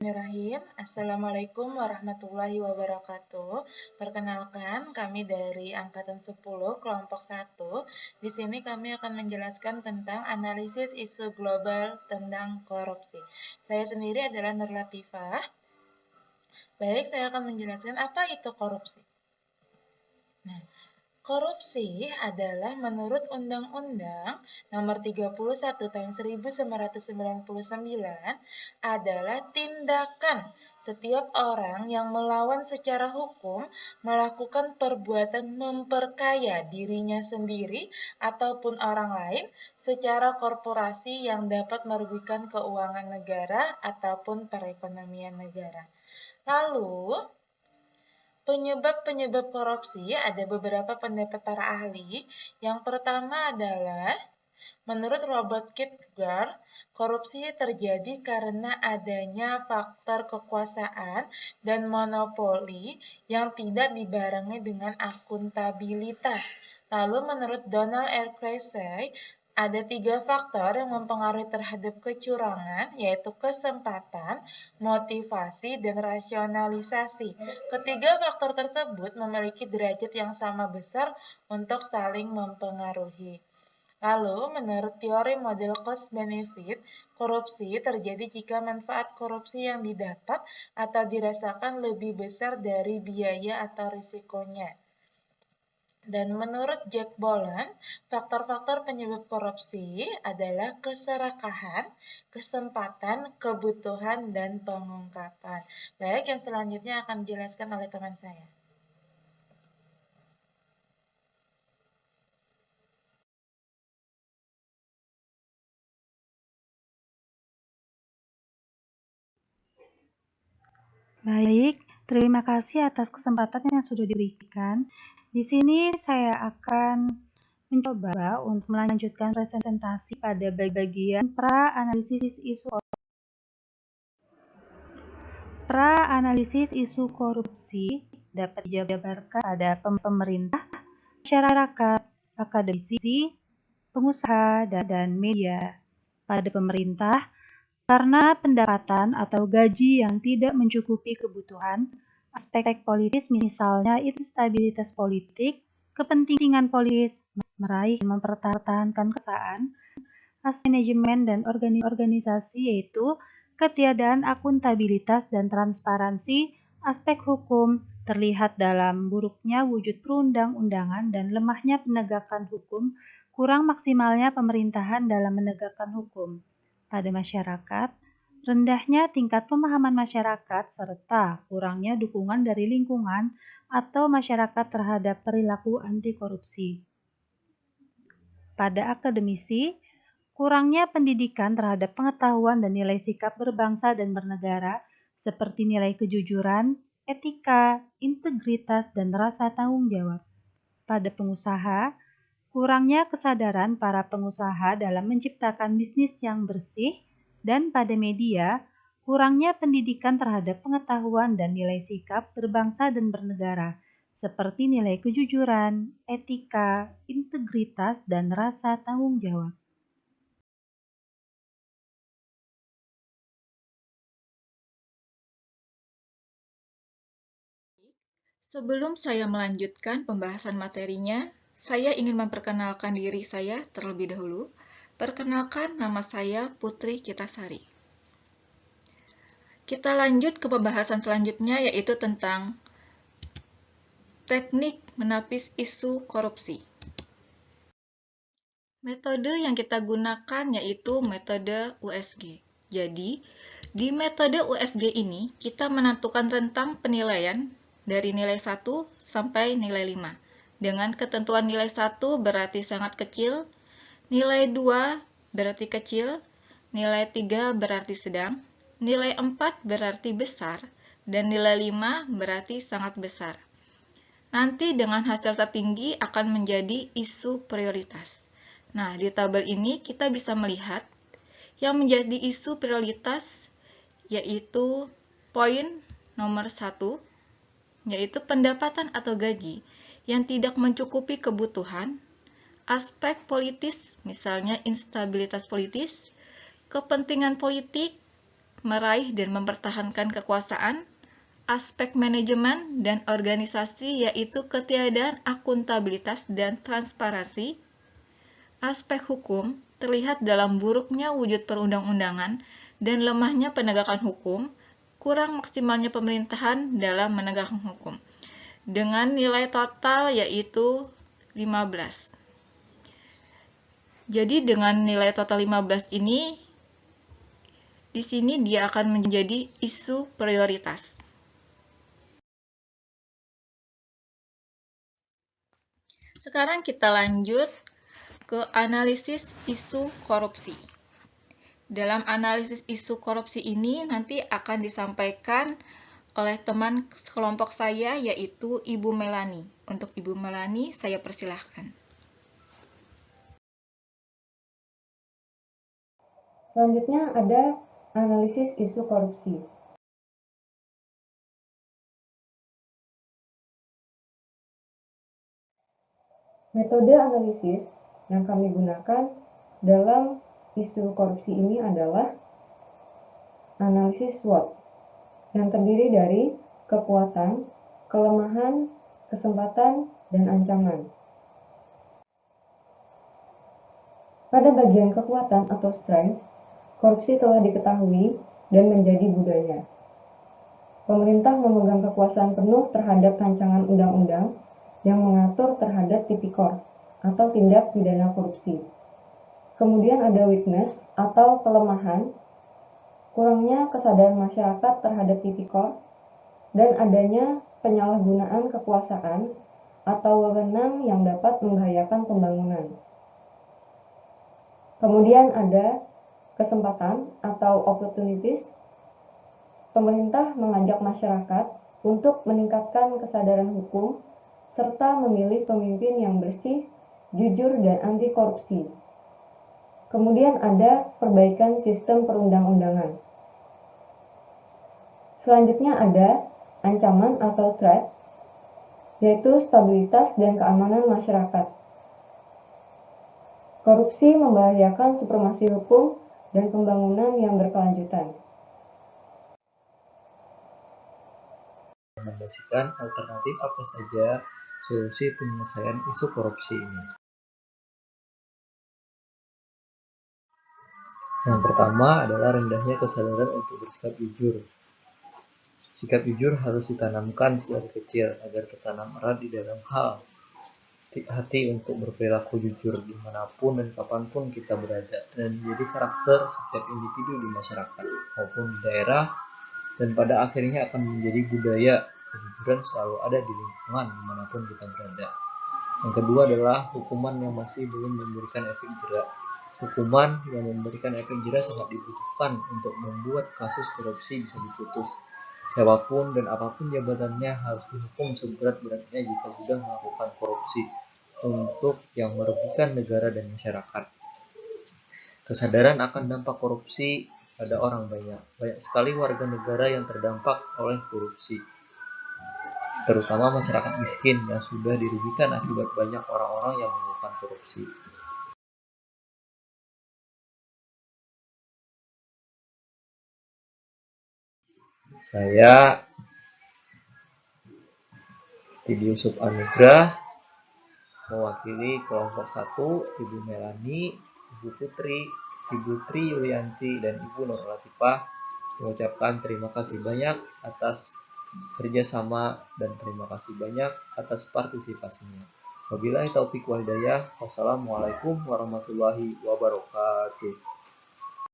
Bismillahirrahmanirrahim. Assalamualaikum warahmatullahi wabarakatuh. Perkenalkan, kami dari Angkatan 10, kelompok 1. Di sini kami akan menjelaskan tentang analisis isu global tentang korupsi. Saya sendiri adalah Nur Latifah. Baik, saya akan menjelaskan apa itu korupsi. Nah, korupsi adalah menurut Undang-Undang Nomor 31 Tahun 1999 adalah tindakan setiap orang yang melawan secara hukum melakukan perbuatan memperkaya dirinya sendiri ataupun orang lain secara korporasi yang dapat merugikan keuangan negara ataupun perekonomian negara. Lalu, penyebab-penyebab korupsi ada beberapa pendapat para ahli. Yang pertama adalah, menurut Robert Kitgard, korupsi terjadi karena adanya faktor kekuasaan dan monopoli yang tidak dibarengi dengan akuntabilitas. Lalu menurut Donald R. Krasey, ada 3 faktor yang mempengaruhi terhadap kecurangan, yaitu kesempatan, motivasi, dan rasionalisasi. Ketiga faktor tersebut memiliki derajat yang sama besar untuk saling mempengaruhi. Lalu, menurut teori model cost-benefit, korupsi terjadi jika manfaat korupsi yang didapat atau dirasakan lebih besar dari biaya atau risikonya. Dan menurut Jack Boland, faktor-faktor penyebab korupsi adalah keserakahan, kesempatan, kebutuhan, dan pengungkapan. Baik, yang selanjutnya akan dijelaskan oleh teman saya. Baik, terima kasih atas kesempatan yang sudah diberikan. Di sini saya akan mencoba untuk melanjutkan presentasi pada bagian pra-analisis isu korupsi dapat dijabarkan pada pemerintah, masyarakat, akademisi, pengusaha, dan media. Pada pemerintah, karena pendapatan atau gaji yang tidak mencukupi kebutuhan, aspek politis misalnya instabilitas politik, kepentingan politis, meraih dan mempertahankan kekuasaan, aspek manajemen dan organisasi yaitu ketiadaan akuntabilitas dan transparansi, aspek hukum terlihat dalam buruknya wujud perundang-undangan dan lemahnya penegakan hukum, kurang maksimalnya pemerintahan dalam menegakkan hukum. Pada masyarakat, rendahnya tingkat pemahaman masyarakat serta kurangnya dukungan dari lingkungan atau masyarakat terhadap perilaku anti korupsi. Pada akademisi, kurangnya pendidikan terhadap pengetahuan dan nilai sikap berbangsa dan bernegara seperti nilai kejujuran, etika, integritas, dan rasa tanggung jawab. Pada pengusaha, kurangnya kesadaran para pengusaha dalam menciptakan bisnis yang bersih, dan pada media, kurangnya pendidikan terhadap pengetahuan dan nilai sikap berbangsa dan bernegara, seperti nilai kejujuran, etika, integritas, dan rasa tanggung jawab. Sebelum saya melanjutkan pembahasan materinya, saya ingin memperkenalkan diri saya terlebih dahulu. Perkenalkan, nama saya Putri Kitasari. Kita lanjut ke pembahasan selanjutnya, yaitu tentang teknik menapis isu korupsi. Metode yang kita gunakan yaitu metode USG. Jadi, di metode USG ini kita menentukan rentang penilaian dari nilai 1 sampai nilai 5. Dengan ketentuan nilai 1 berarti sangat kecil, nilai 2 berarti kecil, nilai 3 berarti sedang, nilai 4 berarti besar, dan nilai 5 berarti sangat besar. Nanti dengan hasil tertinggi akan menjadi isu prioritas. Nah, di tabel ini kita bisa melihat yang menjadi isu prioritas yaitu poin nomor 1, yaitu pendapatan atau gaji yang tidak mencukupi kebutuhan, aspek politis, misalnya instabilitas politis, kepentingan politik, meraih dan mempertahankan kekuasaan, aspek manajemen dan organisasi yaitu ketiadaan akuntabilitas dan transparansi, aspek hukum terlihat dalam buruknya wujud perundang-undangan dan lemahnya penegakan hukum, kurang maksimalnya pemerintahan dalam menegakkan hukum, dengan nilai total yaitu 15. Jadi dengan nilai total 15 ini, di sini dia akan menjadi isu prioritas. Sekarang kita lanjut ke analisis isu korupsi. Dalam analisis isu korupsi ini nanti akan disampaikan oleh teman kelompok saya yaitu Ibu Melani. Untuk Ibu Melani saya persilahkan. Selanjutnya ada analisis isu korupsi. Metode analisis yang kami gunakan dalam isu korupsi ini adalah analisis SWOT yang terdiri dari kekuatan, kelemahan, kesempatan, dan ancaman. Pada bagian kekuatan atau strength, korupsi telah diketahui dan menjadi budaya. Pemerintah memegang kekuasaan penuh terhadap rancangan undang-undang yang mengatur terhadap tipikor atau tindak pidana korupsi. Kemudian ada weakness atau kelemahan, kurangnya kesadaran masyarakat terhadap tipikor, dan adanya penyalahgunaan kekuasaan atau wewenang yang dapat membahayakan pembangunan. Kemudian ada kesempatan atau opportunities. Pemerintah mengajak masyarakat untuk meningkatkan kesadaran hukum serta memilih pemimpin yang bersih, jujur, dan anti korupsi. Kemudian ada perbaikan sistem perundang-undangan. Selanjutnya ada ancaman atau threat, yaitu stabilitas dan keamanan masyarakat. Korupsi membahayakan supremasi hukum dan pembangunan yang berkelanjutan. Merekomendasikan alternatif apa saja solusi penyelesaian isu korupsi ini. Yang pertama adalah rendahnya kesadaran untuk bersikap jujur. Sikap jujur harus ditanamkan sejak kecil agar tertanam erat di dalam hati untuk berperilaku jujur dimanapun dan kapanpun kita berada, dan menjadi karakter setiap individu di masyarakat maupun di daerah, dan pada akhirnya akan menjadi budaya. Kejujuran selalu ada di lingkungan dimanapun kita berada. Yang kedua adalah hukuman yang masih belum memberikan efek jera. Hukuman yang memberikan efek jera sangat dibutuhkan untuk membuat kasus korupsi bisa diputus. Siapapun dan apapun jabatannya harus dihukum seberat-beratnya jika sudah melakukan korupsi untuk yang merugikan negara dan masyarakat. Kesadaran akan dampak korupsi pada orang banyak. Banyak sekali warga negara yang terdampak oleh korupsi, terutama masyarakat miskin yang sudah dirugikan akibat banyak orang-orang yang melakukan korupsi. Saya Tidi Yusuf Anugrah, mewakili kelompok 1, Ibu Melani, Ibu Putri, Ibu Tri Yulianti, dan Ibu Nur Latifah, mengucapkan terima kasih banyak atas kerjasama dan terima kasih banyak atas partisipasinya. Wabillahi taufiq wal hidayah. Wassalamualaikum warahmatullahi wabarakatuh.